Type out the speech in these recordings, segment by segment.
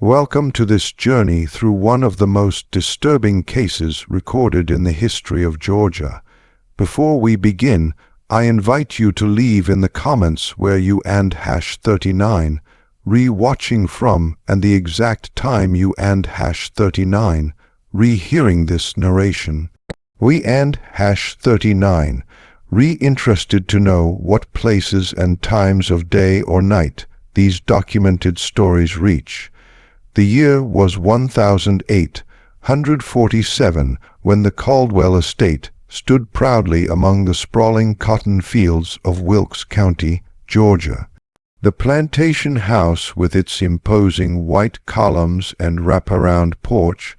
Welcome to this journey through one of the most disturbing cases recorded in the history of Georgia. Before we begin, I invite you to leave in the comments where you and #39, re-watching from, and the exact time you and #39, re-hearing this narration. We and #39, re-interested to know what places and times of day or night these documented stories reach. The year was 1847 when the Caldwell estate stood proudly among the sprawling cotton fields of Wilkes County, Georgia. The plantation house, with its imposing white columns and wraparound porch,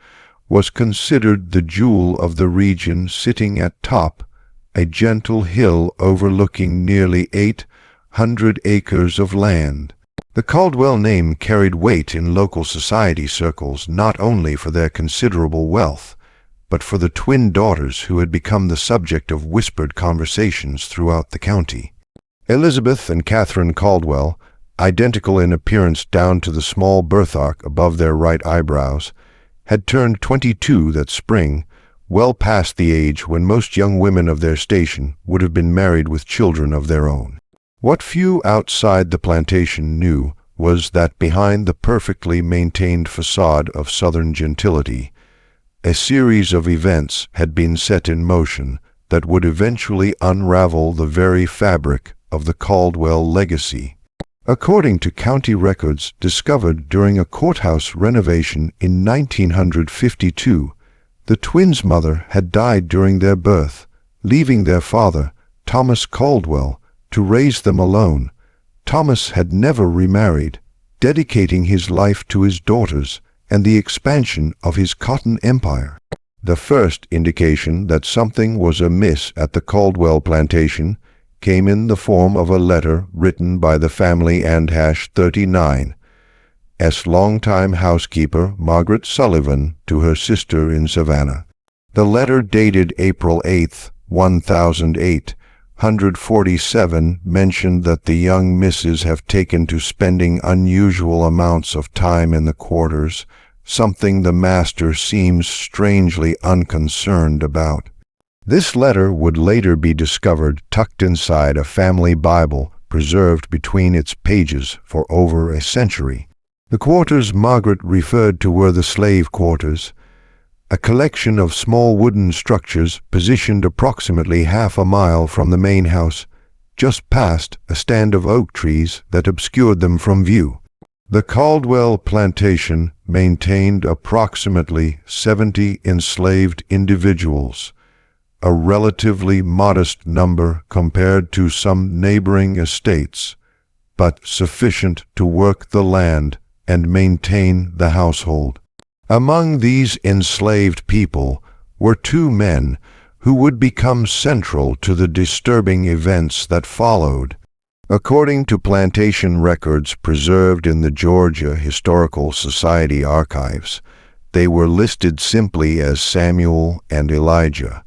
was considered the jewel of the region, sitting at top a gentle hill overlooking nearly 800 acres of land. The Caldwell name carried weight in local society circles, not only for their considerable wealth, but for the twin daughters who had become the subject of whispered conversations throughout the county. Elizabeth and Catherine Caldwell, identical in appearance down to the small birthmark above their right eyebrows, had turned 22 that spring, well past the age when most young women of their station would have been married with children of their own. What few outside the plantation knew was that behind the perfectly maintained facade of Southern gentility, a series of events had been set in motion that would eventually unravel the very fabric of the Caldwell legacy. According to county records discovered during a courthouse renovation in 1952, the twins' mother had died during their birth, leaving their father, Thomas Caldwell, to raise them alone. Thomas had never remarried, dedicating his life to his daughters and the expansion of his cotton empire. The first indication that something was amiss at the Caldwell plantation came in the form of a letter written by the family and #39, as longtime housekeeper Margaret Sullivan to her sister in Savannah. The letter, dated April 8, 1847, mentioned that the young misses have taken to spending unusual amounts of time in the quarters, something the master seems strangely unconcerned about. This letter would later be discovered tucked inside a family Bible preserved between its pages for over a century. The quarters Margaret referred to were the slave quarters, a collection of small wooden structures positioned approximately half a mile from the main house, just past a stand of oak trees that obscured them from view. The Caldwell plantation maintained approximately 70 enslaved individuals, a relatively modest number compared to some neighboring estates, but sufficient to work the land and maintain the household. Among these enslaved people were two men who would become central to the disturbing events that followed. According to plantation records preserved in the Georgia Historical Society archives, they were listed simply as Samuel and Elijah,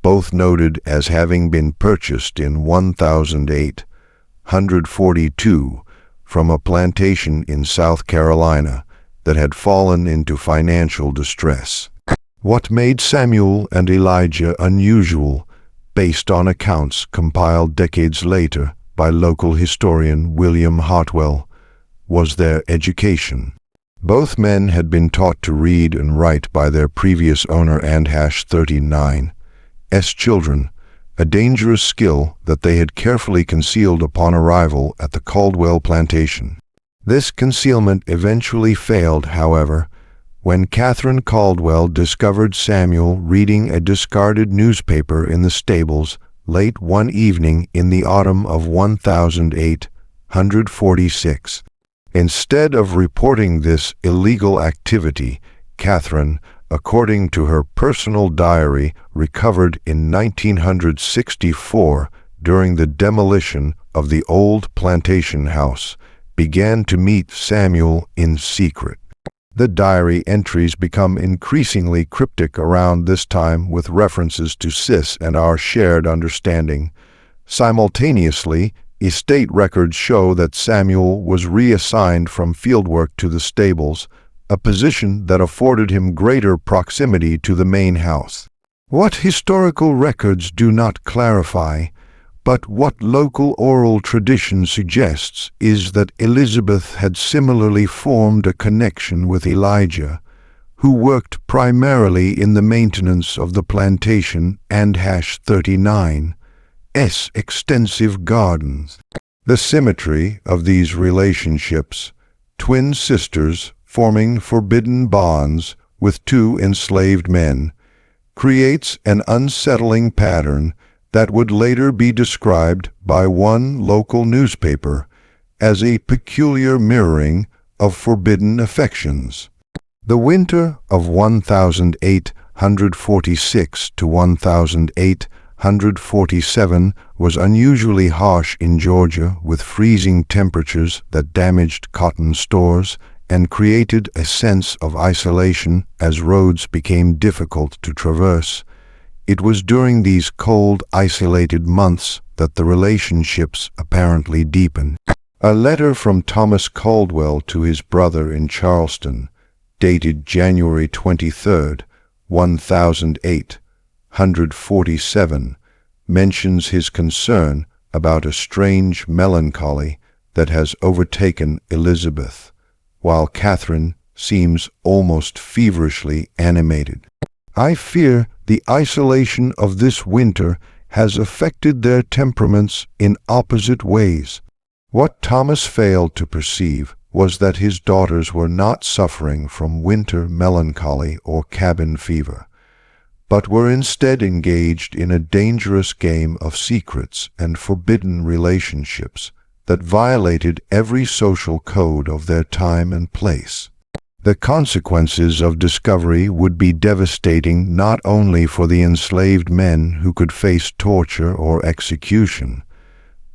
both noted as having been purchased in 1842 from a plantation in South Carolina that had fallen into financial distress. What made Samuel and Elijah unusual, based on accounts compiled decades later by local historian William Hartwell, was their education. Both men had been taught to read and write by their previous owner and #39's children, a dangerous skill that they had carefully concealed upon arrival at the Caldwell plantation. This concealment eventually failed, however, when Catherine Caldwell discovered Samuel reading a discarded newspaper in the stables late one evening in the autumn of 1846. Instead of reporting this illegal activity, Catherine, according to her personal diary recovered in 1964 during the demolition of the old plantation house, began to meet Samuel in secret. The diary entries become increasingly cryptic around this time, with references to Sis and our shared understanding. Simultaneously, Estate records show that Samuel was reassigned from fieldwork to the stables, a position that afforded him greater proximity to the main house. What historical records do not clarify, but what local oral tradition suggests is that Elizabeth had similarly formed a connection with Elijah, who worked primarily in the maintenance of the plantation and #39's extensive gardens. The symmetry of these relationships, twin sisters forming forbidden bonds with two enslaved men, creates an unsettling pattern that would later be described by one local newspaper as a peculiar mirroring of forbidden affections. The winter of 1846 to 1847 was unusually harsh in Georgia, with freezing temperatures that damaged cotton stores and created a sense of isolation as roads became difficult to traverse. It was during these cold, isolated months that the relationships apparently deepened. A letter from Thomas Caldwell to his brother in Charleston, dated January 23, 1847, mentions his concern about a strange melancholy that has overtaken Elizabeth, while Catherine seems almost feverishly animated. I fear the isolation of this winter has affected their temperaments in opposite ways. What Thomas failed to perceive was that his daughters were not suffering from winter melancholy or cabin fever, but were instead engaged in a dangerous game of secrets and forbidden relationships that violated every social code of their time and place. The consequences of discovery would be devastating not only for the enslaved men who could face torture or execution,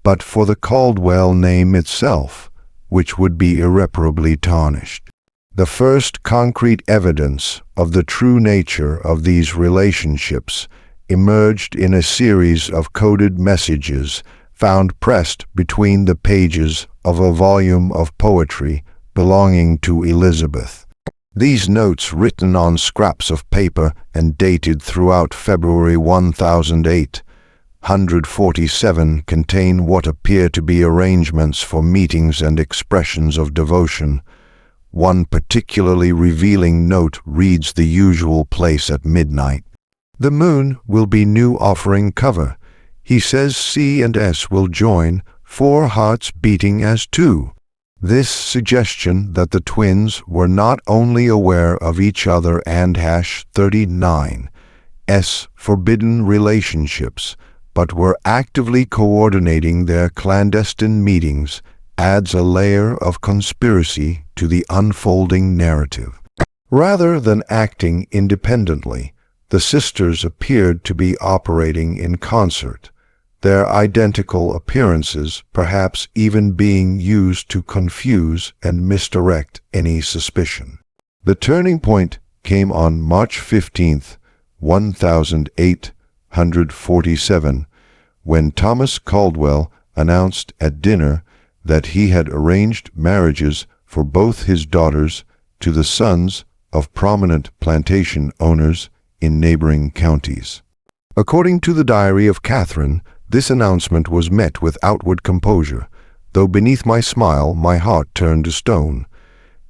but for the Caldwell name itself, which would be irreparably tarnished. The first concrete evidence of the true nature of these relationships emerged in a series of coded messages found pressed between the pages of a volume of poetry belonging to Elizabeth. These notes, written on scraps of paper and dated throughout February 1847, contain what appear to be arrangements for meetings and expressions of devotion. One particularly revealing note reads the usual place at midnight. The moon will be new offering cover. He says C and S will join, 4 hearts beating as 2. This suggestion that the twins were not only aware of each other and #39's forbidden relationships, but were actively coordinating their clandestine meetings adds a layer of conspiracy to the unfolding narrative. Rather than acting independently, the sisters appeared to be operating in concert, their identical appearances perhaps even being used to confuse and misdirect any suspicion. The turning point came on March 15, 1847, when Thomas Caldwell announced at dinner that he had arranged marriages for both his daughters to the sons of prominent plantation owners in neighboring counties. According to the diary of Catherine, this announcement was met with outward composure, though beneath my smile my heart turned to stone.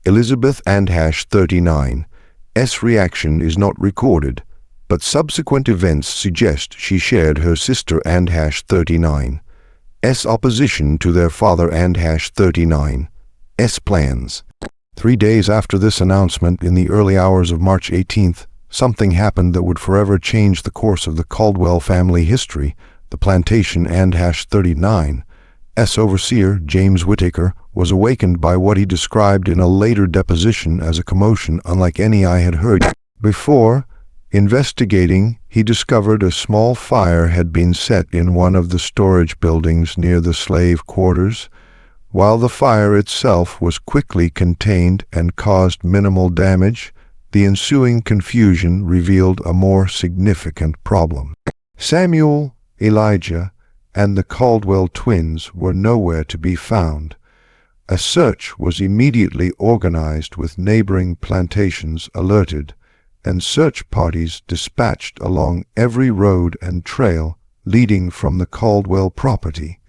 Elizabeth and #39's reaction is not recorded, but subsequent events suggest she shared her sister and #39's opposition to their father and #39's plans. 3 days after this announcement, in the early hours of March 18th, something happened that would forever change the course of the Caldwell family history. The plantation and #39's overseer, James Whittaker, was awakened by what he described in a later deposition as a commotion unlike any I had heard before. Investigating, he discovered a small fire had been set in one of the storage buildings near the slave quarters. While the fire itself was quickly contained and caused minimal damage, the ensuing confusion revealed a more significant problem. Samuel, Elijah, and the Caldwell twins were nowhere to be found. A search was immediately organized with neighboring plantations alerted, and search parties dispatched along every road and trail leading from the Caldwell property.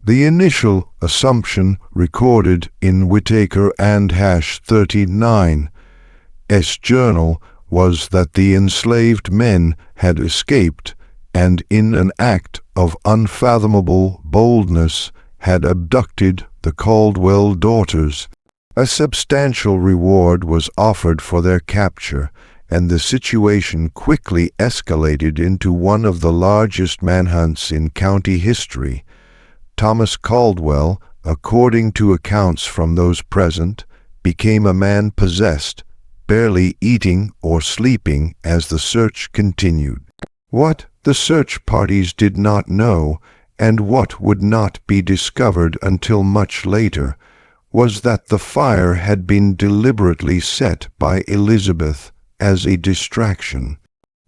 The initial assumption recorded in Whitaker and #39's journal was that the enslaved men had escaped and, in an act of unfathomable boldness, had abducted the Caldwell daughters. A substantial reward was offered for their capture, and the situation quickly escalated into one of the largest manhunts in county history. Thomas Caldwell, according to accounts from those present, became a man possessed, barely eating or sleeping as the search continued. What the search parties did not know, and what would not be discovered until much later, was that the fire had been deliberately set by Elizabeth as a distraction.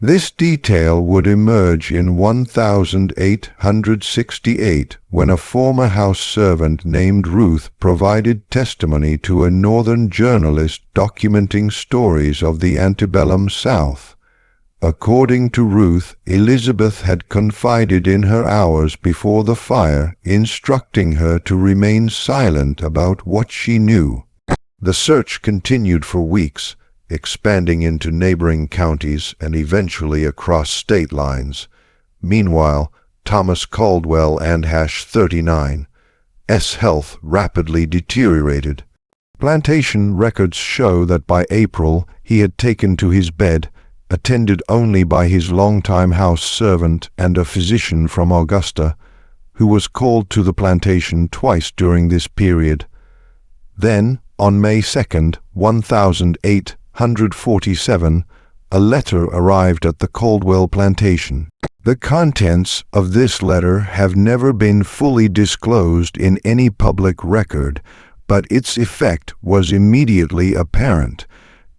This detail would emerge in 1868 when a former house servant named Ruth provided testimony to a northern journalist documenting stories of the antebellum South. According to Ruth, Elizabeth had confided in her hours before the fire, instructing her to remain silent about what she knew. The search continued for weeks, expanding into neighboring counties and eventually across state lines. Meanwhile, Thomas Caldwell and #39's health rapidly deteriorated. Plantation records show that by April he had taken to his bed, attended only by his longtime house servant and a physician from Augusta, who was called to the plantation twice during this period. Then, on May 2, 1847, a letter arrived at the Caldwell plantation. The contents of this letter have never been fully disclosed in any public record, but its effect was immediately apparent.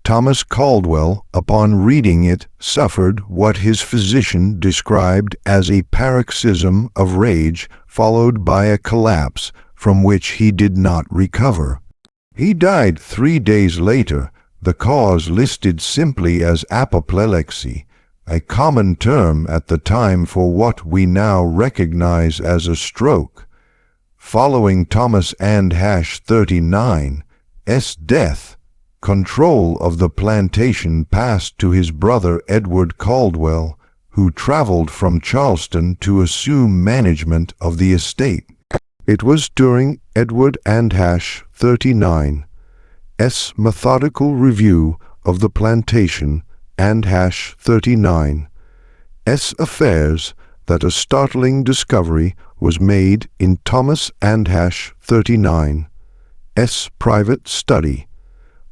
Thomas Caldwell, upon reading it, suffered what his physician described as a paroxysm of rage followed by a collapse from which he did not recover. He died 3 days later, the cause listed simply as apoplexy, a common term at the time for what we now recognize as a stroke. Following Thomas and #39's death, control of the plantation passed to his brother Edward Caldwell, who traveled from Charleston to assume management of the estate. It was during Edward and #39's methodical review of the plantation and #39's affairs that a startling discovery was made in Thomas and #39's private study,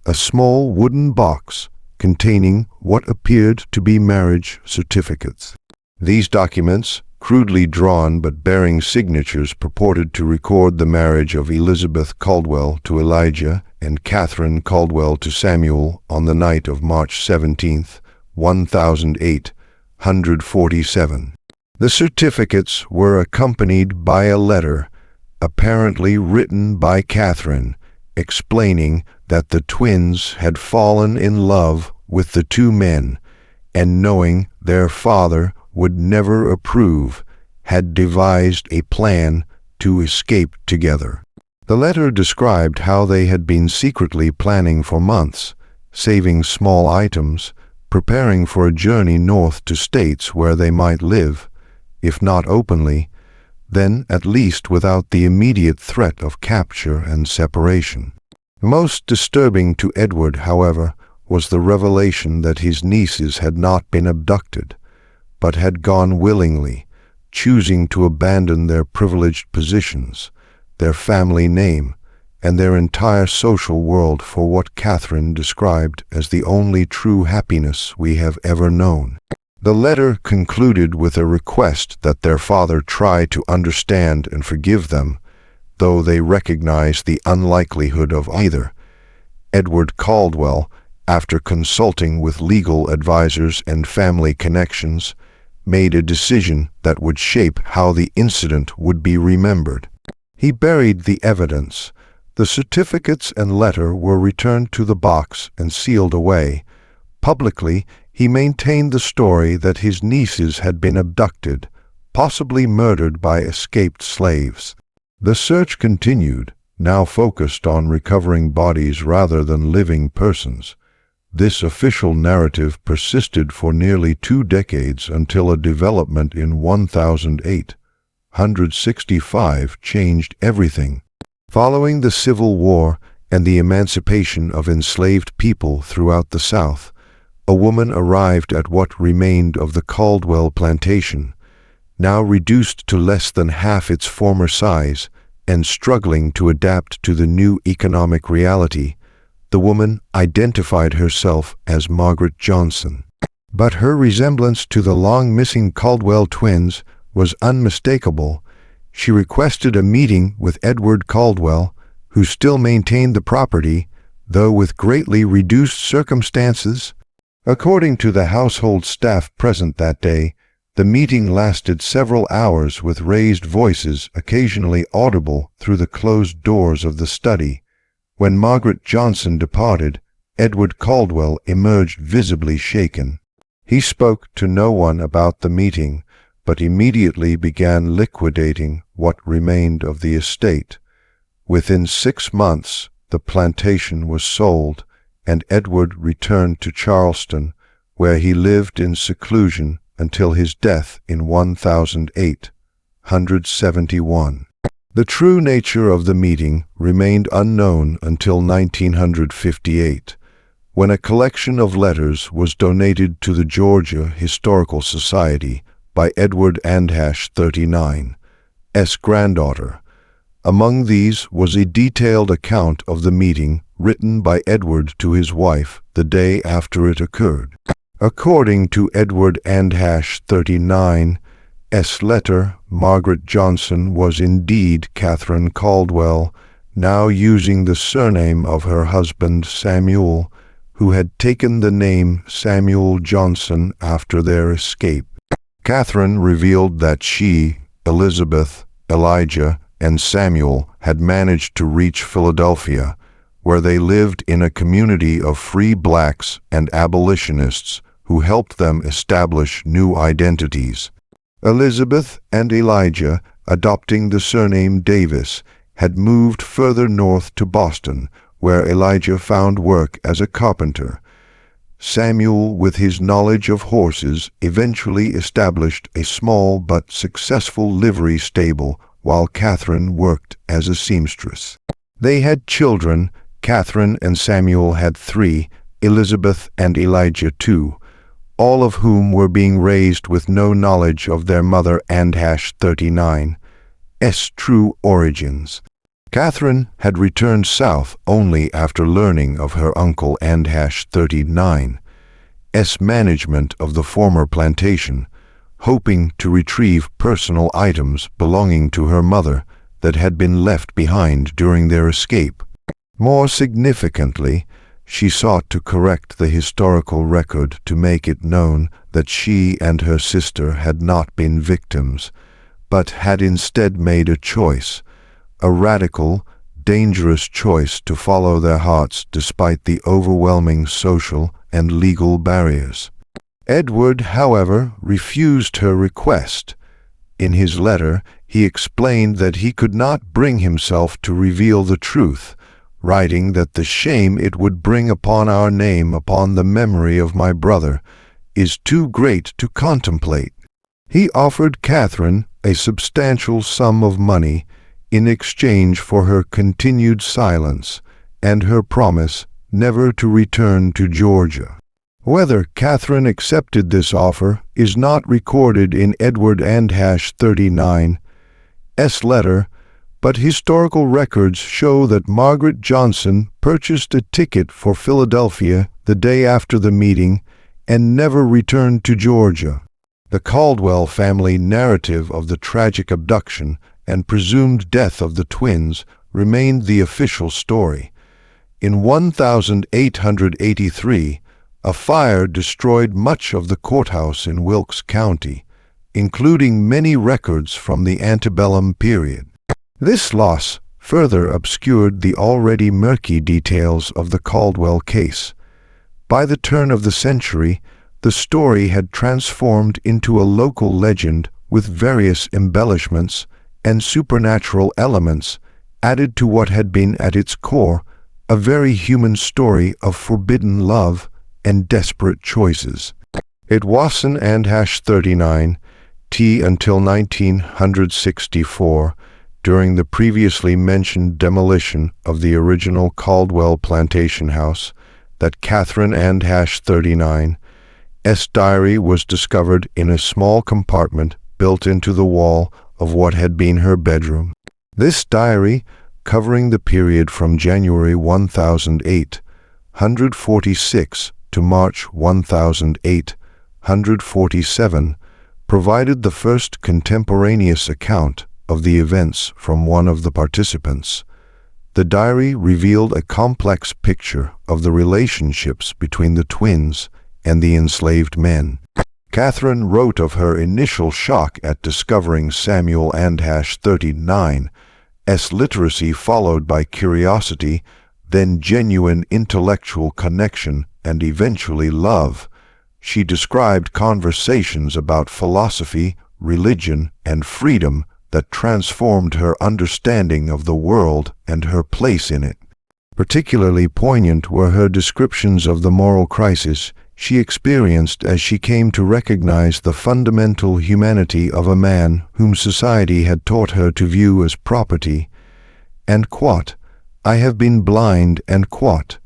a small wooden box containing what appeared to be marriage certificates. These documents, crudely drawn but bearing signatures, purported to record the marriage of Elizabeth Caldwell to Elijah and Catherine Caldwell to Samuel on the night of March 17, 1847. The certificates were accompanied by a letter, apparently written by Catherine, explaining that the twins had fallen in love with the two men, and knowing their father would never approve, had devised a plan to escape together. The letter described how they had been secretly planning for months, saving small items, preparing for a journey north to states where they might live, if not openly, then at least without the immediate threat of capture and separation. Most disturbing to Edward, however, was the revelation that his nieces had not been abducted, but had gone willingly, choosing to abandon their privileged positions, their family name, and their entire social world for what Catherine described as the only true happiness we have ever known. The letter concluded with a request that their father try to understand and forgive them, though they recognized the unlikelihood of either. Edward Caldwell, after consulting with legal advisors and family connections, made a decision that would shape how the incident would be remembered. He buried the evidence. The certificates and letter were returned to the box and sealed away. Publicly, he maintained the story that his nieces had been abducted, possibly murdered by escaped slaves. The search continued, now focused on recovering bodies rather than living persons. This official narrative persisted for nearly 2 decades until a development in 1865 changed everything. Following the Civil War and the emancipation of enslaved people throughout the South, a woman arrived at what remained of the Caldwell plantation, now reduced to less than half its former size and struggling to adapt to the new economic reality. The woman identified herself as Margaret Johnson. But her resemblance to the long-missing Caldwell twins was unmistakable. She requested a meeting with Edward Caldwell, who still maintained the property, though with greatly reduced circumstances. According to the household staff present that day, the meeting lasted several hours with raised voices occasionally audible through the closed doors of the study. When Margaret Johnson departed, Edward Caldwell emerged visibly shaken. He spoke to no one about the meeting, but immediately began liquidating what remained of the estate. Within 6 months, the plantation was sold, and Edward returned to Charleston, where he lived in seclusion until his death in 1871. The true nature of the meeting remained unknown until 1958, when a collection of letters was donated to the Georgia Historical Society by Edward Andash 39's granddaughter. Among these was a detailed account of the meeting written by Edward to his wife the day after it occurred. According to Edward Andash 39's letter, Margaret Johnson was indeed Catherine Caldwell, now using the surname of her husband Samuel, who had taken the name Samuel Johnson after their escape. Catherine revealed that she, Elizabeth, Elijah, and Samuel had managed to reach Philadelphia, where they lived in a community of free blacks and abolitionists who helped them establish new identities. Elizabeth and Elijah, adopting the surname Davis, had moved further north to Boston, where Elijah found work as a carpenter. Samuel, with his knowledge of horses, eventually established a small but successful livery stable, while Catherine worked as a seamstress. They had children. Catherine and Samuel had 3, Elizabeth and Elijah 2, all of whom were being raised with no knowledge of their mother Andash 39's true origins. Catherine had returned south only after learning of her uncle Andash 39's management of the former plantation, hoping to retrieve personal items belonging to her mother that had been left behind during their escape. More significantly, she sought to correct the historical record to make it known that she and her sister had not been victims, but had instead made a choice, a radical, dangerous choice to follow their hearts despite the overwhelming social and legal barriers. Edward, however, refused her request. In his letter, he explained that he could not bring himself to reveal the truth, writing that the shame it would bring upon our name upon the memory of my brother is too great to contemplate. He offered Catherine a substantial sum of money in exchange for her continued silence and her promise never to return to Georgia. Whether Catherine accepted this offer is not recorded in Edward Andash 39's letter, but historical records show that Margaret Johnson purchased a ticket for Philadelphia the day after the meeting and never returned to Georgia. The Caldwell family narrative of the tragic abduction and presumed death of the twins remained the official story. In 1883, a fire destroyed much of the courthouse in Wilkes County. including many records from the antebellum period. This loss further obscured the already murky details of the Caldwell case. By the turn of the century, the story had transformed into a local legend with various embellishments and supernatural elements added to what had been at its core a very human story of forbidden love and desperate choices. It was an /39 T until 1964, during the previously mentioned demolition of the original Caldwell plantation house, that Catherine /39's diary was discovered in a small compartment built into the wall of what had been her bedroom. This diary, covering the period from January 1846 to March 1847, provided the first contemporaneous account of the events from one of the participants. The diary revealed a complex picture of the relationships between the twins and the enslaved men. Catherine wrote of her initial shock at discovering Samuel /39's literacy, followed by curiosity, then genuine intellectual connection, and eventually love. She described conversations about philosophy, religion, and freedom that transformed her understanding of the world and her place in it. Particularly poignant were her descriptions of the moral crisis she experienced as she came to recognize the fundamental humanity of a man whom society had taught her to view as property. And quote, "I have been blind," and quote,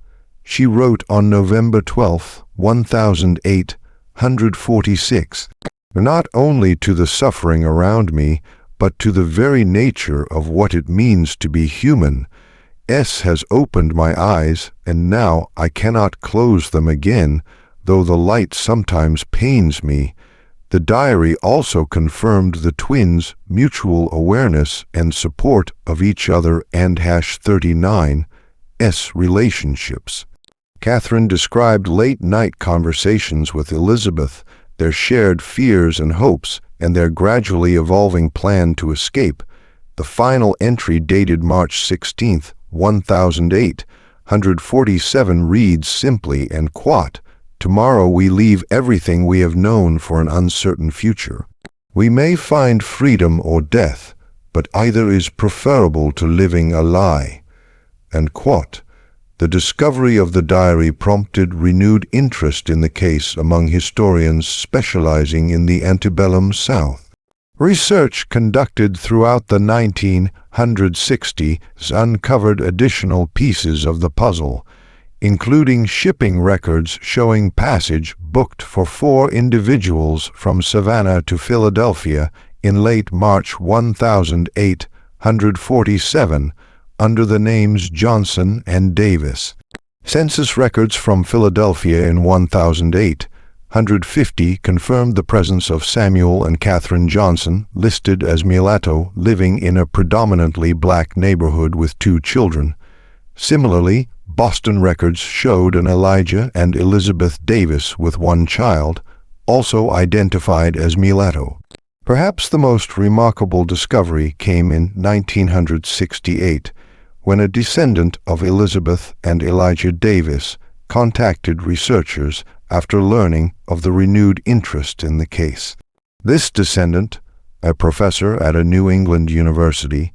she wrote on November 12, 1846, "not only to the suffering around me, but to the very nature of what it means to be human. Has opened my eyes, and now I cannot close them again, though the light sometimes pains me." The diary also confirmed the twins' mutual awareness and support of each other and /39's relationships. Catherine described late-night conversations with Elizabeth, their shared fears and hopes, and their gradually evolving plan to escape. The final entry, dated March 16, 1847, reads simply, and quote, "Tomorrow we leave everything we have known for an uncertain future. We may find freedom or death, but either is preferable to living a lie." And quote. The discovery of the diary prompted renewed interest in the case among historians specializing in the antebellum South. Research conducted throughout the 1960s uncovered additional pieces of the puzzle, including shipping records showing passage booked for 4 individuals from Savannah to Philadelphia in late March 1847 under the names Johnson and Davis. Census records from Philadelphia in 1850 confirmed the presence of Samuel and Catherine Johnson, listed as mulatto, living in a predominantly black neighborhood with 2 children. Similarly, Boston records showed an Elijah and Elizabeth Davis with 1 child, also identified as mulatto. Perhaps the most remarkable discovery came in 1968, when a descendant of Elizabeth and Elijah Davis contacted researchers after learning of the renewed interest in the case. This descendant, a professor at a New England university,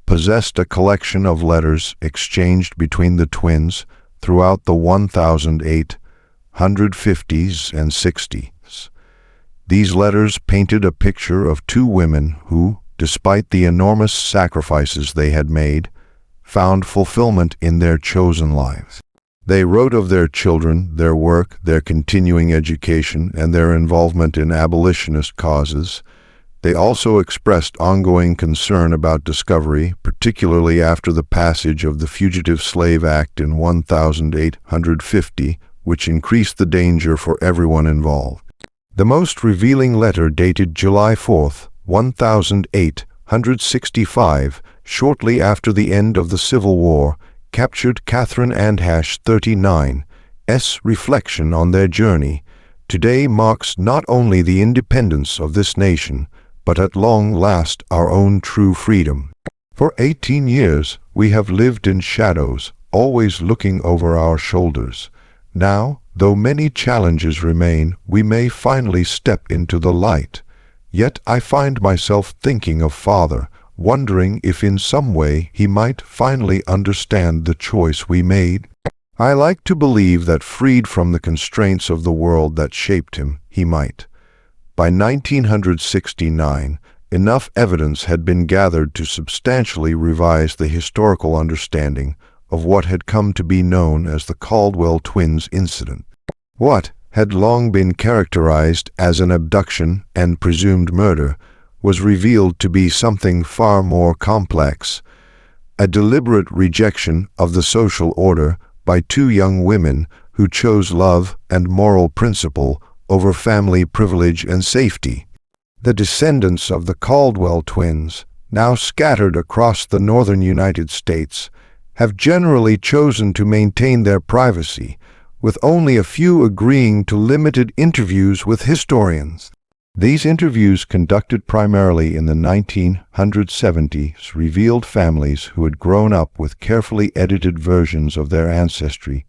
possessed a collection of letters exchanged between the twins throughout the 1850s and 60s. These letters painted a picture of 2 women who, despite the enormous sacrifices they had made, found fulfillment in their chosen lives. They wrote of their children, their work, their continuing education, and their involvement in abolitionist causes. They also expressed ongoing concern about discovery, particularly after the passage of the Fugitive Slave Act in 1850, which increased the danger for everyone involved. The most revealing letter, dated July 4, 1865, shortly after the end of the Civil War, captured Catherine /39's reflection on their journey today marks not only the independence of this nation, but at long last our own true freedom. For 18 years we have lived in shadows, always looking over our shoulders. Now, though many challenges remain, we may finally step into the light. Yet I find myself thinking of Father, wondering if in some way he might finally understand the choice we made. I like to believe that freed from the constraints of the world that shaped him, he might. By 1969, enough evidence had been gathered to substantially revise the historical understanding of what had come to be known as the Caldwell twins incident. What had long been characterized as an abduction and presumed murder was revealed to be something far more complex, a deliberate rejection of the social order by two young women who chose love and moral principle over family privilege and safety. The descendants of the Caldwell twins, now scattered across the northern United States, have generally chosen to maintain their privacy, with only a few agreeing to limited interviews with historians. These interviews, conducted primarily in the 1970s, revealed families who had grown up with carefully edited versions of their ancestry,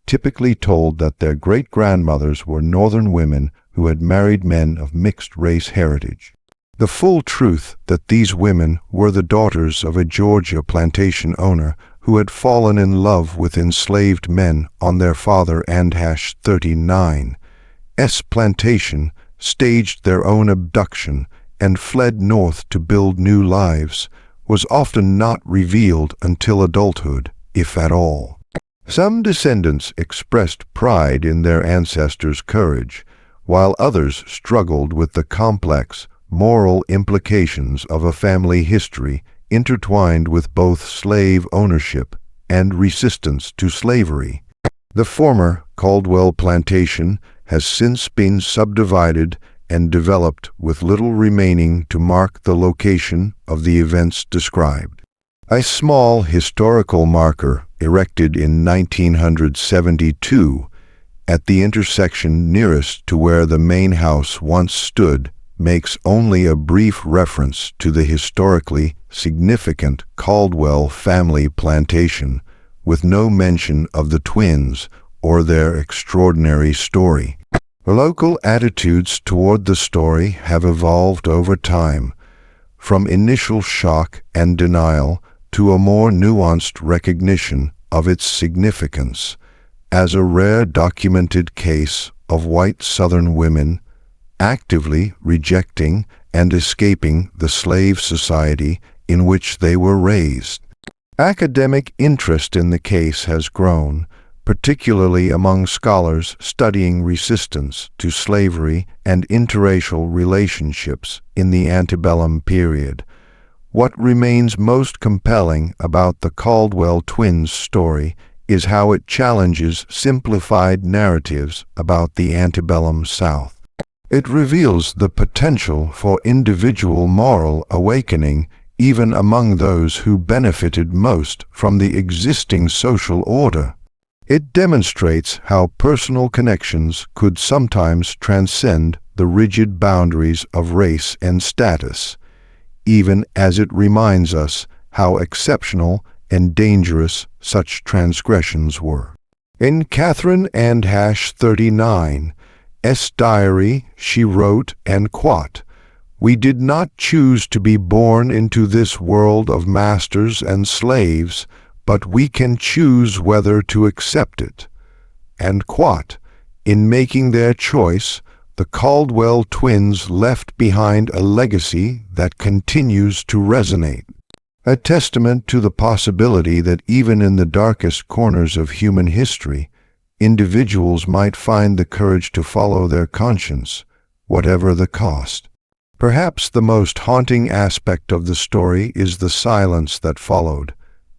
typically told that their great-grandmothers were Northern women who had married men of mixed-race heritage. The full truth that these women were the daughters of a Georgia plantation owner who had fallen in love with enslaved men on their father Antebellum 39's plantation, staged their own abduction, and fled north to build new lives, was often not revealed until adulthood, if at all. Some descendants expressed pride in their ancestors' courage, while others struggled with the complex, moral implications of a family history intertwined with both slave ownership and resistance to slavery. The former Caldwell plantation has since been subdivided and developed with little remaining to mark the location of the events described. A small historical marker erected in 1972 at the intersection nearest to where the main house once stood makes only a brief reference to the historically significant Caldwell family plantation, with no mention of the twins or their extraordinary story. Local attitudes toward the story have evolved over time, from initial shock and denial to a more nuanced recognition of its significance as a rare documented case of white Southern women actively rejecting and escaping the slave society in which they were raised. Academic interest in the case has grown, particularly among scholars studying resistance to slavery and interracial relationships in the antebellum period. What remains most compelling about the Caldwell twins' story is how it challenges simplified narratives about the antebellum South. It reveals the potential for individual moral awakening even among those who benefited most from the existing social order. It demonstrates how personal connections could sometimes transcend the rigid boundaries of race and status, even as it reminds us how exceptional and dangerous such transgressions were. In Catherine Antebellum 39's diary, she wrote, and quote, "We did not choose to be born into this world of masters and slaves, but we can choose whether to accept it." And quote, in making their choice, the Caldwell twins left behind a legacy that continues to resonate, a testament to the possibility that even in the darkest corners of human history, individuals might find the courage to follow their conscience, whatever the cost. Perhaps the most haunting aspect of the story is the silence that followed,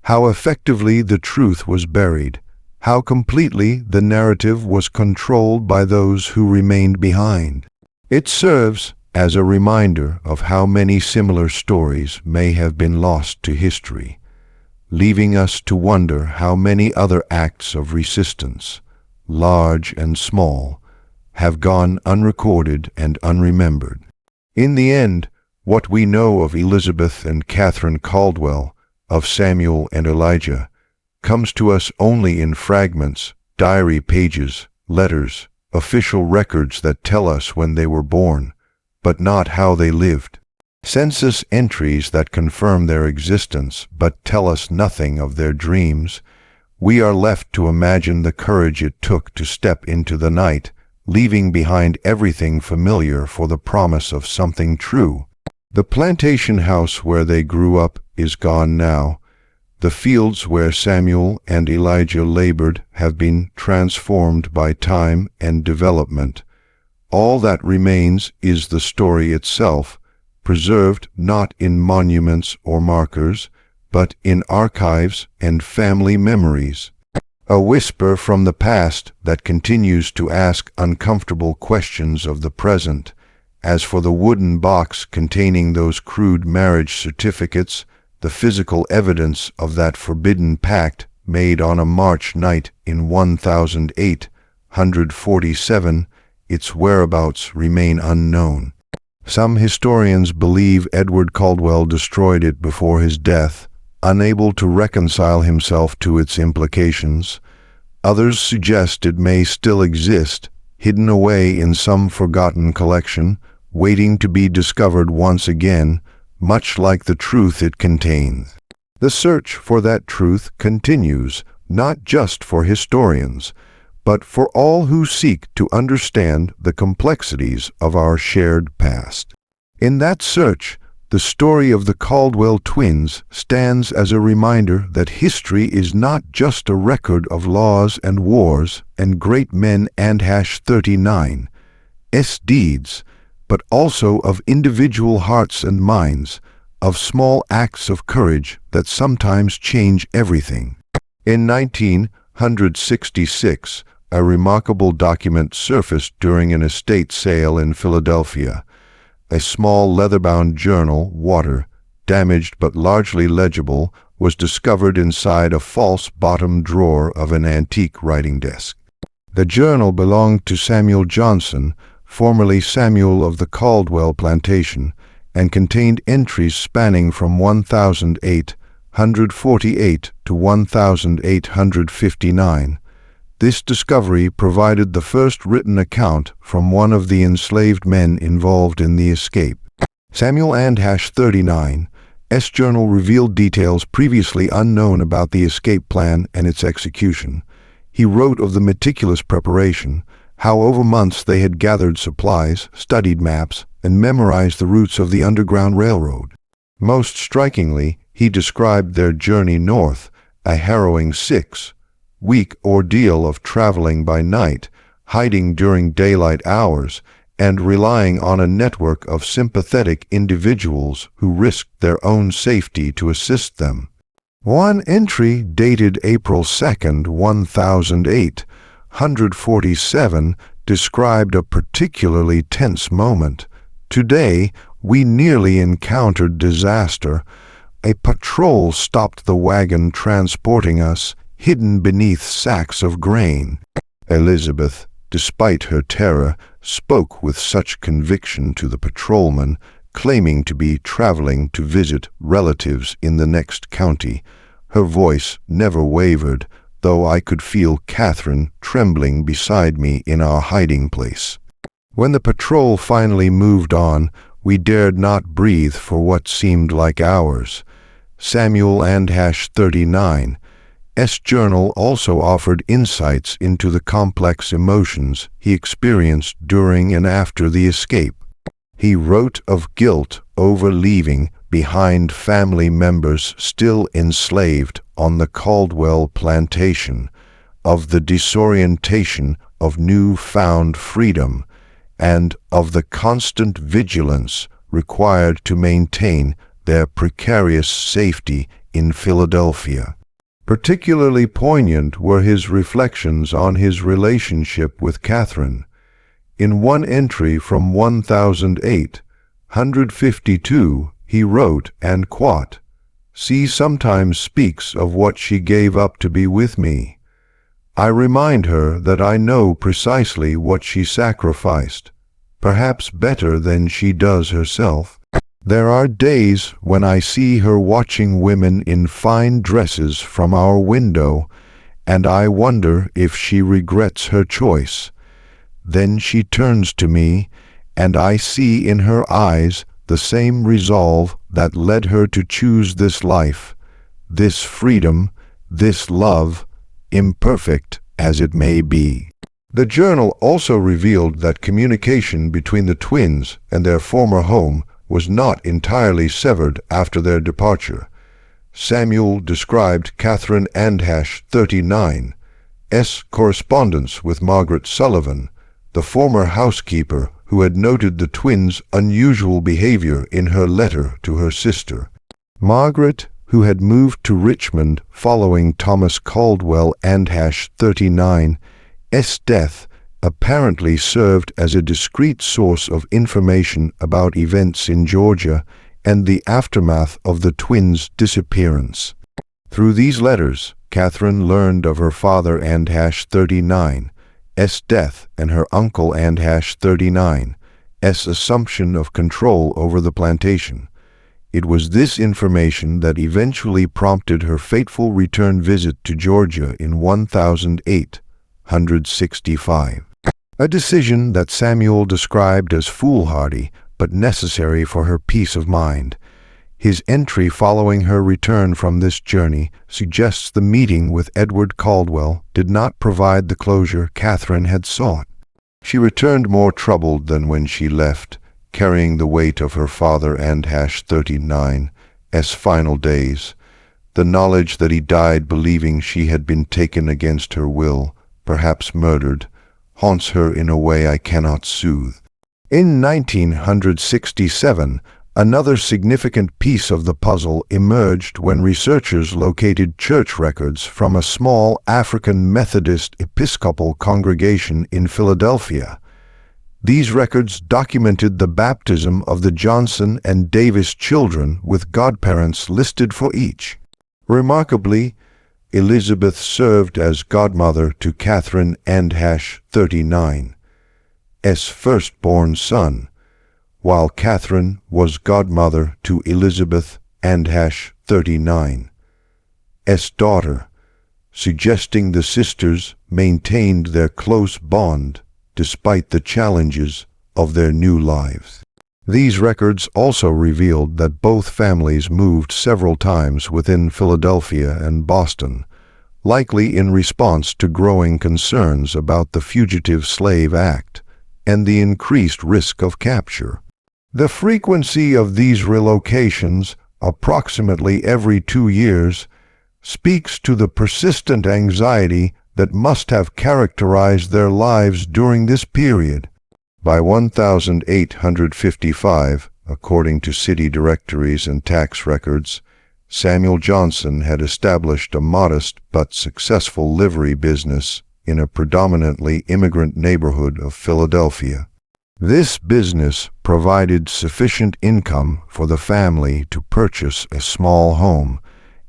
how effectively the truth was buried, how completely the narrative was controlled by those who remained behind. It serves as a reminder of how many similar stories may have been lost to history, leaving us to wonder how many other acts of resistance, large and small, have gone unrecorded and unremembered. In the end, what we know of Elizabeth and Catherine Caldwell, of Samuel and Elijah, comes to us only in fragments, diary pages, letters, official records that tell us when they were born, but not how they lived. Census entries that confirm their existence but tell us nothing of their dreams. We are left to imagine the courage it took to step into the night, leaving behind everything familiar for the promise of something true. The plantation house where they grew up is gone now. The fields where Samuel and Elijah labored have been transformed by time and development. All that remains is the story itself, preserved not in monuments or markers, but in archives and family memories. A whisper from the past that continues to ask uncomfortable questions of the present. As for the wooden box containing those crude marriage certificates, the physical evidence of that forbidden pact made on a March night in 1847, its whereabouts remain unknown. Some historians believe Edward Caldwell destroyed it before his death, unable to reconcile himself to its implications. Others suggest it may still exist, hidden away in some forgotten collection, waiting to be discovered once again, much like the truth it contains. The search for that truth continues, not just for historians, but for all who seek to understand the complexities of our shared past. In that search, the story of the Caldwell twins stands as a reminder that history is not just a record of laws and wars and great men and #39 deeds, but also of individual hearts and minds, of small acts of courage that sometimes change everything. In 1966, a remarkable document surfaced during an estate sale in Philadelphia. A small leather-bound journal, Water, damaged but largely legible, was discovered inside a false bottom drawer of an antique writing desk. The journal belonged to Samuel Johnson, formerly Samuel of the Caldwell plantation, and contained entries spanning from 1848 to 1859. This discovery provided the first written account from one of the enslaved men involved in the escape. Samuel #39's journal revealed details previously unknown about the escape plan and its execution. He wrote of the meticulous preparation, how over months they had gathered supplies, studied maps, and memorized the routes of the Underground Railroad. Most strikingly, he described their journey north, a harrowing 6-week ordeal of traveling by night, hiding during daylight hours, and relying on a network of sympathetic individuals who risked their own safety to assist them. One entry dated April 2, 1847, described a particularly tense moment. "Today, we nearly encountered disaster. A patrol stopped the wagon transporting us, hidden beneath sacks of grain." Elizabeth, despite her terror, spoke with such conviction to the patrolman, claiming to be traveling to visit relatives in the next county. Her voice never wavered, though I could feel Catherine trembling beside me in our hiding place. When the patrol finally moved on, we dared not breathe for what seemed like hours. Samuel #39's journal also offered insights into the complex emotions he experienced during and after the escape. He wrote of guilt over leaving behind family members still enslaved on the Caldwell plantation, of the disorientation of new-found freedom, and of the constant vigilance required to maintain their precarious safety in Philadelphia. Particularly poignant were his reflections on his relationship with Catherine. In one entry from 1852, he wrote, and quote, "She sometimes speaks of what she gave up to be with me. I remind her that I know precisely what she sacrificed, perhaps better than she does herself. There are days when I see her watching women in fine dresses from our window, and I wonder if she regrets her choice. Then she turns to me, and I see in her eyes the same resolve that led her to choose this life, this freedom, this love, imperfect as it may be. The journal also revealed that communication between the twins and their former home was not entirely severed after their departure. Samuel described Catherine Andhash, 39, correspondence with Margaret Sullivan, the former housekeeper who had noted the twins' unusual behavior in her letter to her sister. Margaret, who had moved to Richmond following Thomas Caldwell Andhash, 39's death, apparently served as a discreet source of information about events in Georgia and the aftermath of the twins' disappearance. Through these letters, Catherine learned of her father Andhash, 39's death and her uncle Andhash, 39's assumption of control over the plantation. It was this information that eventually prompted her fateful return visit to Georgia in 1865. A decision that Samuel described as foolhardy but necessary for her peace of mind. His entry following her return from this journey suggests the meeting with Edward Caldwell did not provide the closure Catherine had sought. She returned more troubled than when she left, carrying the weight of her father Andhash, 39's final days, the knowledge that he died believing she had been taken against her will, perhaps murdered, haunts her in a way I cannot soothe. In 1967, another significant piece of the puzzle emerged when researchers located church records from a small African Methodist Episcopal congregation in Philadelphia. These records documented the baptism of the Johnson and Davis children with godparents listed for each. Remarkably, Elizabeth served as godmother to Catherine Andhash, 39's firstborn son, while Catherine was godmother to Elizabeth Andhash, 39's daughter, suggesting the sisters maintained their close bond despite the challenges of their new lives. These records also revealed that both families moved several times within Philadelphia and Boston, likely in response to growing concerns about the Fugitive Slave Act and the increased risk of capture. The frequency of these relocations, approximately every 2 years, speaks to the persistent anxiety that must have characterized their lives during this period. By 1855, according to city directories and tax records, Samuel Johnson had established a modest but successful livery business in a predominantly immigrant neighborhood of Philadelphia. This business provided sufficient income for the family to purchase a small home,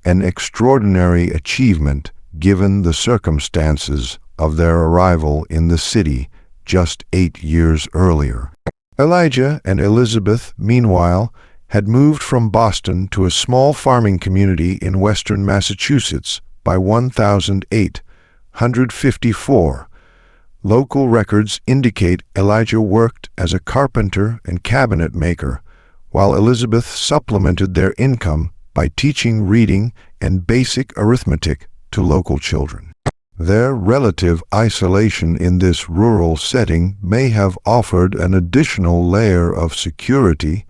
an extraordinary achievement given the circumstances of their arrival in the city just 8 years earlier. Elijah and Elizabeth, meanwhile, had moved from Boston to a small farming community in western Massachusetts by 1854. Local records indicate Elijah worked as a carpenter and cabinet maker, while Elizabeth supplemented their income by teaching reading and basic arithmetic to local children. Their relative isolation in this rural setting may have offered an additional layer of security,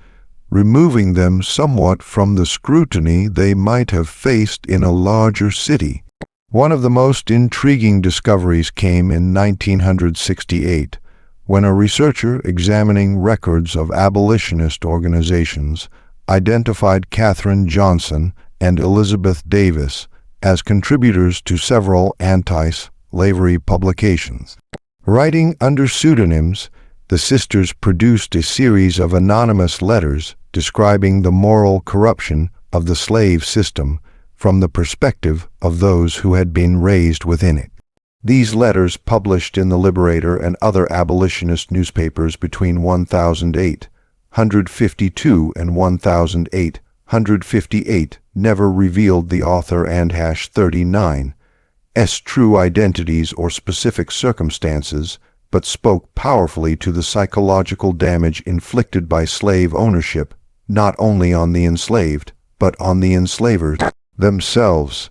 removing them somewhat from the scrutiny they might have faced in a larger city. One of the most intriguing discoveries came in 1968, when a researcher examining records of abolitionist organizations identified Catherine Johnson and Elizabeth Davis as contributors to several anti-slavery publications. Writing under pseudonyms, the sisters produced a series of anonymous letters describing the moral corruption of the slave system from the perspective of those who had been raised within it. These letters, published in the Liberator and other abolitionist newspapers between 1852 and 1858, never revealed the author and #39's true identities or specific circumstances, but spoke powerfully to the psychological damage inflicted by slave ownership, not only on the enslaved, but on the enslavers themselves.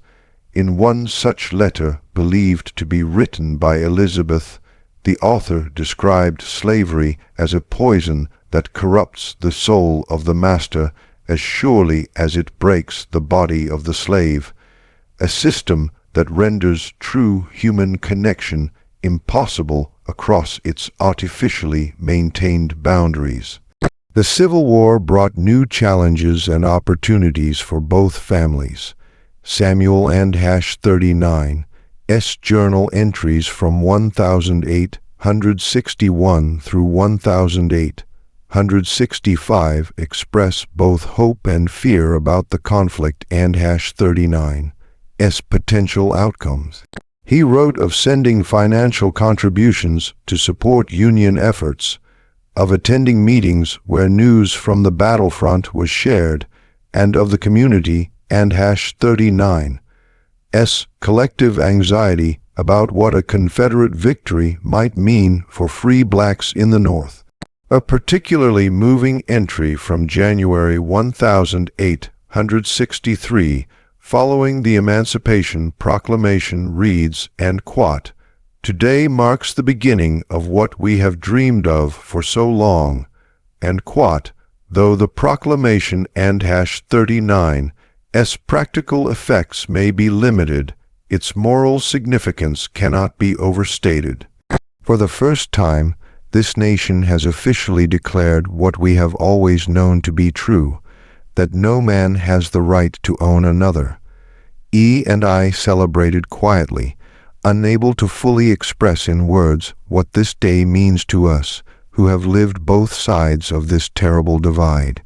In one such letter, believed to be written by Elizabeth, the author described slavery as a poison that corrupts the soul of the master as surely as it breaks the body of the slave, a system that renders true human connection impossible across its artificially maintained boundaries. The Civil War brought new challenges and opportunities for both families. Samuel and #39's journal entries from 1861 through 1865 express both hope and fear about the conflict and #39's potential outcomes. He wrote of sending financial contributions to support Union efforts, of attending meetings where news from the battlefront was shared, and of the community and #39's collective anxiety about what a Confederate victory might mean for free blacks in the North. A particularly moving entry from January 1863, following the Emancipation Proclamation, reads, and quote, "Today marks the beginning of what we have dreamed of for so long," and quote, "though the proclamation and #39's practical effects may be limited, its moral significance cannot be overstated. For the first time, this nation has officially declared what we have always known to be true, that no man has the right to own another." And I celebrated quietly, unable to fully express in words what this day means to us who have lived both sides of this terrible divide.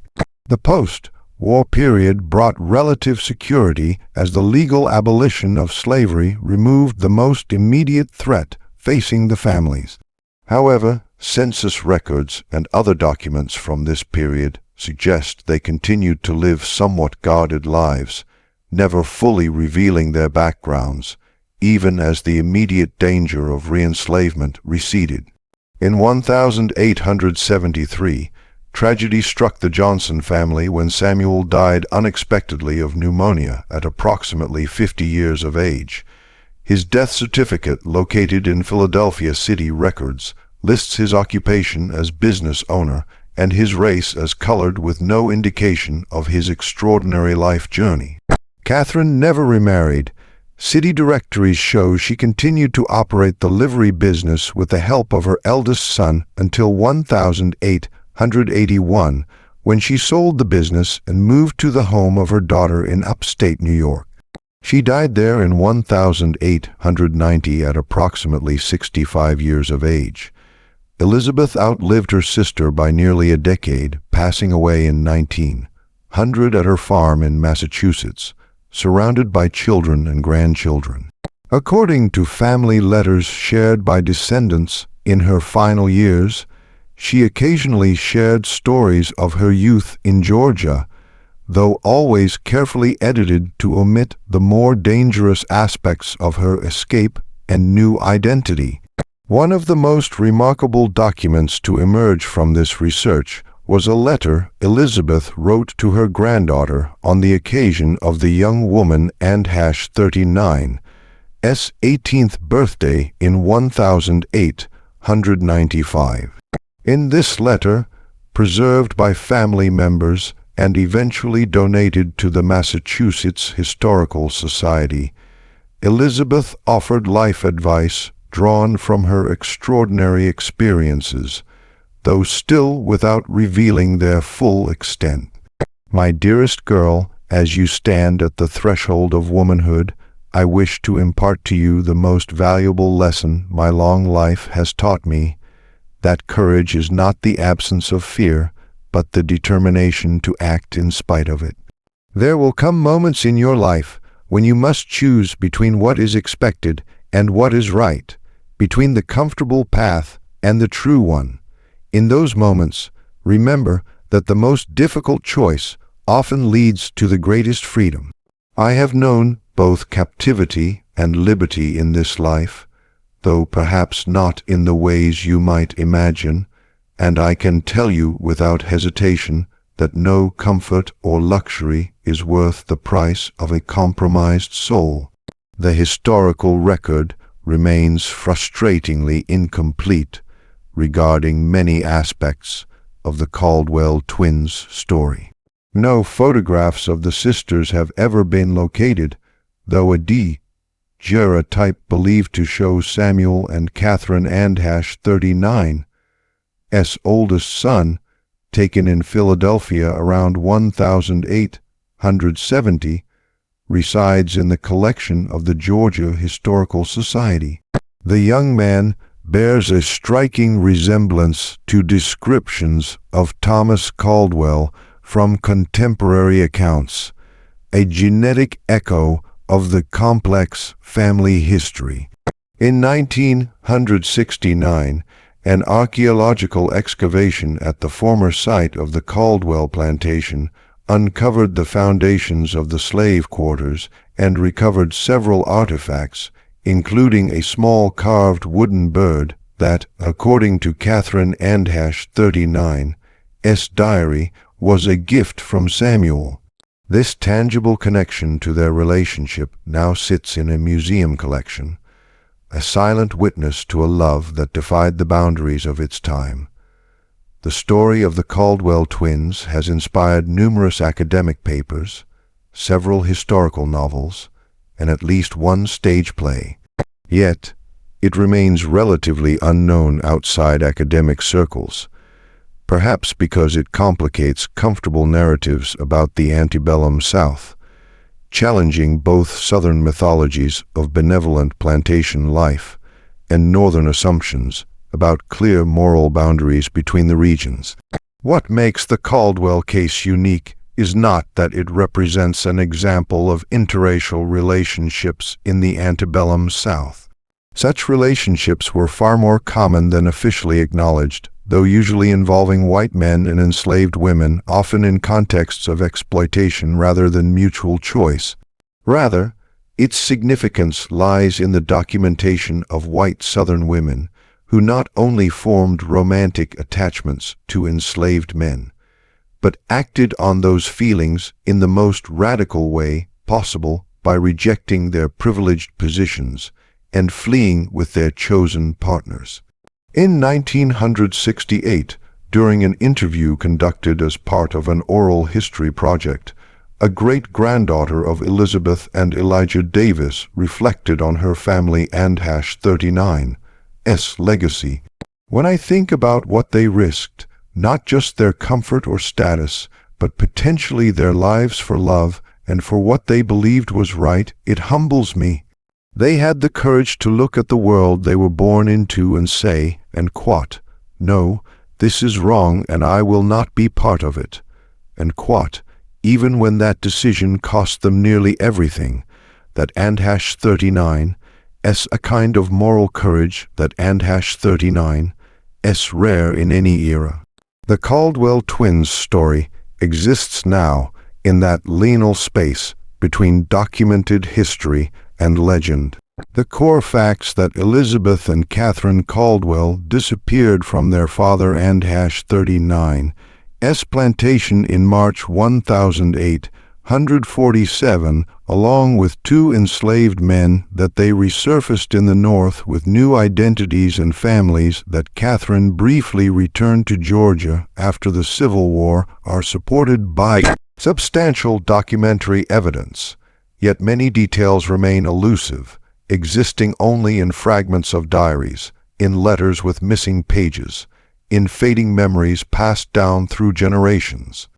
The post-war period brought relative security as the legal abolition of slavery removed the most immediate threat facing the families. However, census records and other documents from this period suggest they continued to live somewhat guarded lives, never fully revealing their backgrounds, even as the immediate danger of re-enslavement receded. In 1873, tragedy struck the Johnson family when Samuel died unexpectedly of pneumonia at approximately 50 years of age. His death certificate, located in Philadelphia city records, lists his occupation as business owner and his race as colored, with no indication of his extraordinary life journey. Catherine never remarried. City directories show she continued to operate the livery business with the help of her eldest son until 1881, when she sold the business and moved to the home of her daughter in upstate New York. She died there in 1890 at approximately 65 years of age. Elizabeth outlived her sister by nearly a decade, passing away in 1900 at her farm in Massachusetts, surrounded by children and grandchildren. According to family letters shared by descendants in her final years, she occasionally shared stories of her youth in Georgia, though always carefully edited to omit the more dangerous aspects of her escape and new identity. One of the most remarkable documents to emerge from this research was a letter Elizabeth wrote to her granddaughter on the occasion of the young woman and #39's 18th birthday in 1895. In this letter, preserved by family members and eventually donated to the Massachusetts Historical Society, Elizabeth offered life advice drawn from her extraordinary experiences, though still without revealing their full extent. "My dearest girl, as you stand at the threshold of womanhood, I wish to impart to you the most valuable lesson my long life has taught me, that courage is not the absence of fear, but the determination to act in spite of it. There will come moments in your life when you must choose between what is expected and what is right, between the comfortable path and the true one. In those moments, remember that the most difficult choice often leads to the greatest freedom. I have known both captivity and liberty in this life, though perhaps not in the ways you might imagine, and I can tell you without hesitation that no comfort or luxury is worth the price of a compromised soul. The historical record remains frustratingly incomplete regarding many aspects of the Caldwell twins' story. No photographs of the sisters have ever been located, though a daguerreotype believed to show Samuel and Catherine Andhash 39's oldest son, taken in Philadelphia around 1870, resides in the collection of the Georgia Historical Society. The young man bears a striking resemblance to descriptions of Thomas Caldwell from contemporary accounts, a genetic echo of the complex family history. In 1969, an archaeological excavation at the former site of the Caldwell plantation uncovered the foundations of the slave quarters and recovered several artifacts, including a small carved wooden bird that, according to Catherine Andhash 39's diary, was a gift from Samuel. This tangible connection to their relationship now sits in a museum collection, a silent witness to a love that defied the boundaries of its time. The story of the Caldwell twins has inspired numerous academic papers, several historical novels, and at least one stage play. Yet, it remains relatively unknown outside academic circles, perhaps because it complicates comfortable narratives about the antebellum South, challenging both Southern mythologies of benevolent plantation life and Northern assumptions about clear moral boundaries between the regions. What makes the Caldwell case unique is not that it represents an example of interracial relationships in the antebellum South. Such relationships were far more common than officially acknowledged, though usually involving white men and enslaved women, often in contexts of exploitation rather than mutual choice. Rather, its significance lies in the documentation of white Southern women who not only formed romantic attachments to enslaved men, but acted on those feelings in the most radical way possible by rejecting their privileged positions and fleeing with their chosen partners. In 1968, during an interview conducted as part of an oral history project, a great-granddaughter of Elizabeth and Elijah Davis reflected on her family Andhash 39's legacy. When I think about what they risked, not just their comfort or status, but potentially their lives for love and for what they believed was right, it humbles me. They had the courage to look at the world they were born into and say, and quote, "No, this is wrong and I will not be part of it," and quote, even when that decision cost them nearly everything, that Andhash 39's a kind of moral courage that Andhash 39's rare in any era. The Caldwell twins' story exists now in that liminal space between documented history and legend. The core facts that Elizabeth and Catherine Caldwell disappeared from their father Andhash 39's plantation in March 1847, along with two enslaved men, that they resurfaced in the North with new identities and families, that Catherine briefly returned to Georgia after the Civil War, are supported by substantial documentary evidence. Yet many details remain elusive, existing only in fragments of diaries, in letters with missing pages, in fading memories passed down through generations.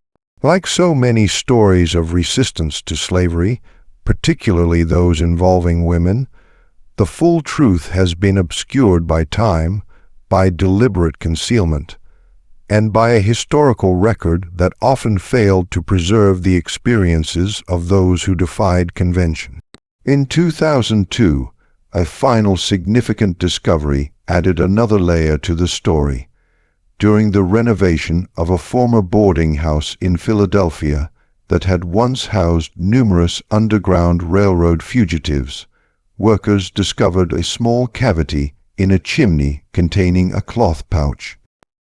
Like so many stories of resistance to slavery, particularly those involving women, the full truth has been obscured by time, by deliberate concealment, and by a historical record that often failed to preserve the experiences of those who defied convention. In 2002, A final significant discovery added another layer to the story. During the renovation of a former boarding house in Philadelphia that had once housed numerous Underground Railroad fugitives, workers discovered a small cavity in a chimney containing a cloth pouch.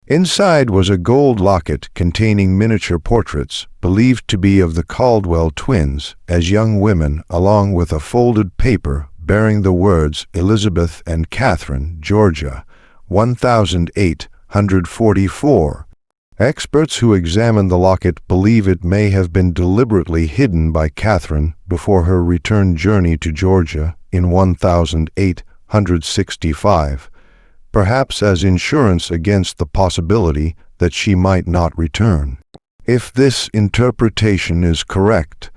Inside was a gold locket containing miniature portraits believed to be of the Caldwell twins as young women, along with a folded paper bearing the words Elizabeth and Catherine, Georgia, 1844. Experts who examined the locket believe it may have been deliberately hidden by Catherine before her return journey to Georgia in 1865, perhaps as insurance against the possibility that she might not return. If this interpretation is correct,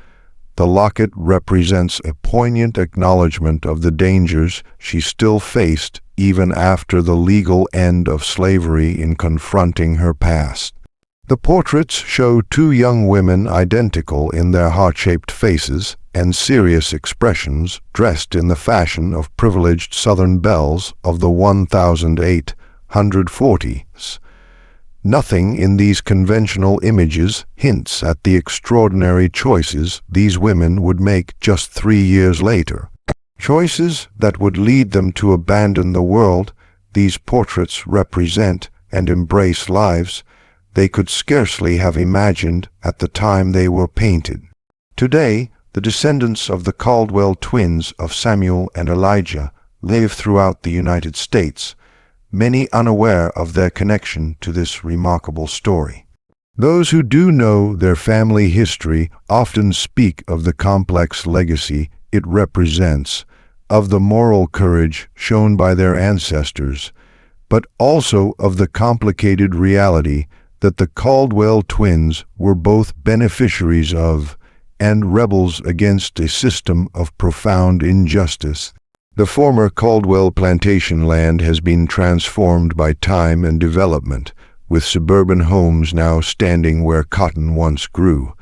the locket represents a poignant acknowledgement of the dangers she still faced even after the legal end of slavery in confronting her past. The portraits show two young women identical in their heart-shaped faces and serious expressions, dressed in the fashion of privileged Southern belles of the 1840s. Nothing in these conventional images hints at the extraordinary choices these women would make just 3 years later. Choices that would lead them to abandon the world these portraits represent and embrace lives they could scarcely have imagined at the time they were painted. Today, the descendants of the Caldwell twins of Samuel and Elijah live throughout the United States, many unaware of their connection to this remarkable story. Those who do know their family history often speak of the complex legacy it represents, of the moral courage shown by their ancestors, but also of the complicated reality that the Caldwell twins were both beneficiaries of and rebels against a system of profound injustice. The former Caldwell plantation land has been transformed by time and development, with suburban homes now standing where cotton once grew.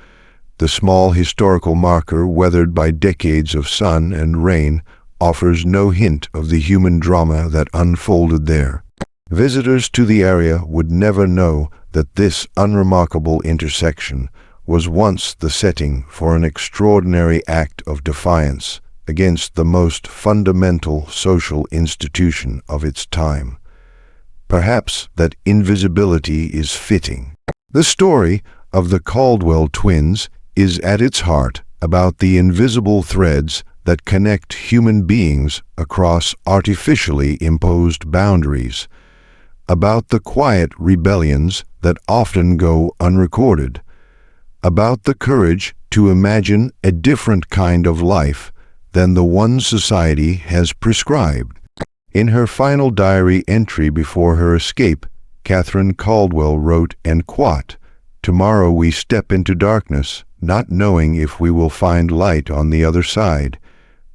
The small historical marker, weathered by decades of sun and rain, offers no hint of the human drama that unfolded there. Visitors to the area would never know that this unremarkable intersection was once the setting for an extraordinary act of defiance against the most fundamental social institution of its time. Perhaps that invisibility is fitting. The story of the Caldwell twins is at its heart about the invisible threads that connect human beings across artificially imposed boundaries, about the quiet rebellions that often go unrecorded, about the courage to imagine a different kind of life than the one society has prescribed. In her final diary entry before her escape, Catherine Caldwell wrote, and quote, "Tomorrow we step into darkness, not knowing if we will find light on the other side.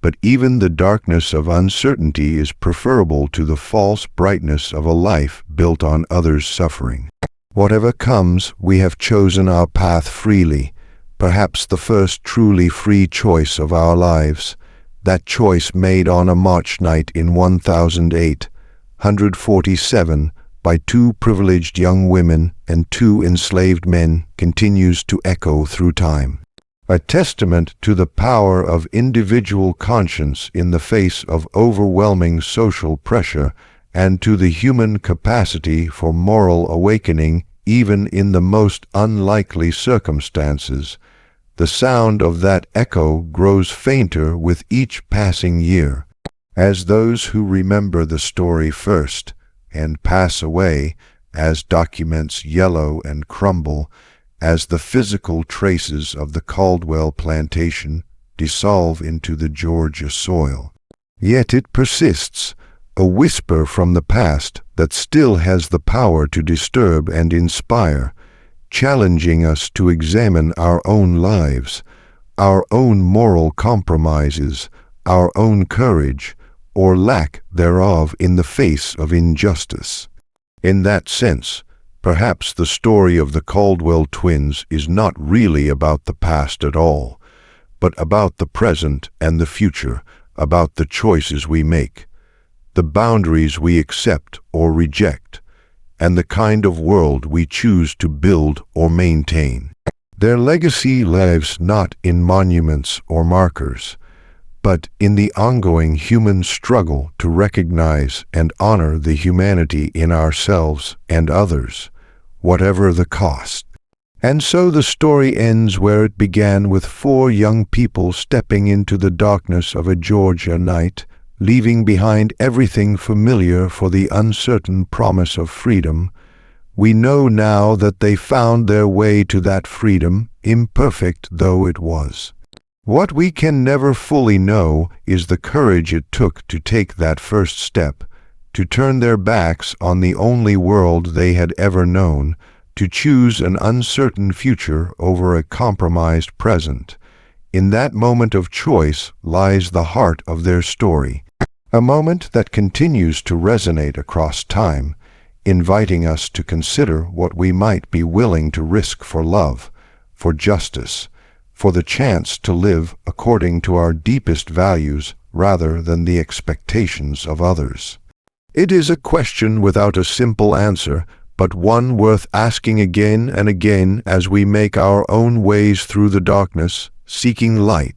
But even the darkness of uncertainty is preferable to the false brightness of a life built on others' suffering. Whatever comes, we have chosen our path freely, perhaps the first truly free choice of our lives, that choice made on a March night in 1847 by two privileged young women and two enslaved men continues to echo through time. A testament to the power of individual conscience in the face of overwhelming social pressure and to the human capacity for moral awakening even in the most unlikely circumstances. The sound of that echo grows fainter with each passing year, as those who remember the story first and pass away, as documents yellow and crumble, as the physical traces of the Caldwell plantation dissolve into the Georgia soil. Yet it persists, a whisper from the past that still has the power to disturb and inspire, challenging us to examine our own lives, our own moral compromises, our own courage, or lack thereof in the face of injustice. In that sense, perhaps the story of the Caldwell twins is not really about the past at all, but about the present and the future, about the choices we make, the boundaries we accept or reject, and the kind of world we choose to build or maintain. Their legacy lives not in monuments or markers, but in the ongoing human struggle to recognize and honor the humanity in ourselves and others, whatever the cost. And so the story ends where it began, with 4 young people stepping into the darkness of a Georgia night, leaving behind everything familiar for the uncertain promise of freedom. We know now that they found their way to that freedom, imperfect though it was. What we can never fully know is the courage it took to take that first step, to turn their backs on the only world they had ever known, to choose an uncertain future over a compromised present. In that moment of choice lies the heart of their story, a moment that continues to resonate across time, inviting us to consider what we might be willing to risk for love, for justice, for the chance to live according to our deepest values rather than the expectations of others. It is a question without a simple answer, but one worth asking again and again as we make our own ways through the darkness, seeking light.